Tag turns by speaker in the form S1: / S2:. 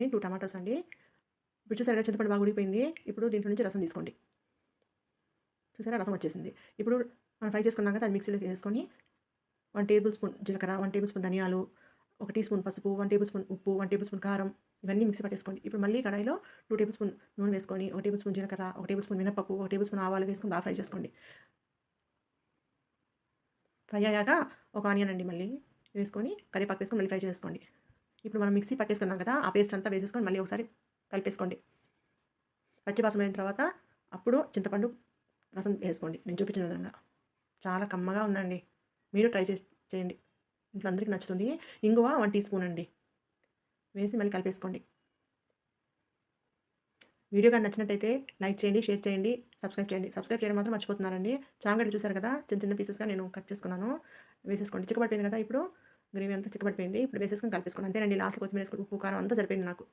S1: 2 tomatoes అండి. ఇప్పుడు చూసారుగా చింతపండు బాగా ఉడికిపోయింది. ఇప్పుడు దీంట్లో నుంచి రసం తీసుకోండి. చూసారా రసం వచ్చేసింది. ఇప్పుడు మనం ఫ్రై చేసుకున్నాం కదా! అది మిక్సీలోకి ఏసేసుకొని 1 టేబుల్ స్పూన్ జీలకర్ర, 1 టేబుల్ స్పూన్ ధనియాలు, 1 టీ స్పూన్ పసుపు, 1 టేబుల్ స్పూన్ ఉప్పు, 1 టేబుల్ స్పూన్ కారం ఇవన్నీ మిక్సీ పట్టేసుకోండి. ఇప్పుడు మళ్ళీ కడాయిలో 2 టేబుల్ స్పూన్ నూనె వేసుకొని, 1 టేబుల్ స్పూన్ జీలకర్ర, 1 టేబుల్ స్పూన్ మినపప్పు, 1 టేబుల్ స్పూన్ ఆవాలు వేసుకొని బాగా ఫ్రై చేసుకోండి. ఫ్రై అయ్యాక ఒక ఆనియన్ అండి మళ్ళీ వేసుకొని, కరివేపాకు వేసుకొని మళ్ళీ ఫ్రై చేసుకోండి. ఇప్పుడు మనం మిక్సీ పట్టేసుకున్నాం కదా! ఆ పేస్ట్ అంతా వేసేసుకొని మళ్ళీ ఒకసారి కలిపేసుకోండి. పచ్చి వాసన పోయిన తర్వాత అప్పుడు చింతపండు రసం వేసుకోండి. నేను చూపించిన విధంగా. చాలా కమ్మగా ఉందండి. మీరు ట్రై చేయండి. ఇంట్లో అందరికి నచ్చుతుంది. ఇంగువ 1 టీ స్పూన్ అండి. వేసి మళ్ళీ కలిపేసుకోండి. వీడియో గాని నచ్చినట్టయితే లైక్ చేయండి, షేర్ చేయండి, సబ్స్క్రైబ్ చేయండి. సబ్స్క్రైబ్ చేయడం మాత్రం మర్చిపోతున్నారండి. చామగడ్డ చూసారు కదా! చిన్న చిన్న పీసెస్‌గా నేను కట్ చేసుకున్నాను. వేసేసుకోండి. చిక్కబడిపోయింది కదా! ఇప్పుడు గ్రేవీ అంతా చిక్కబడిపోయింది. ఇప్పుడు వేసేసుకొని కలిపేసుకోండి. అంతేనండి. లాస్ట్‌లో కొత్తిమీర వేసుకొని ఉప్పు, కారం అంతా సరిపోయింది నాకు.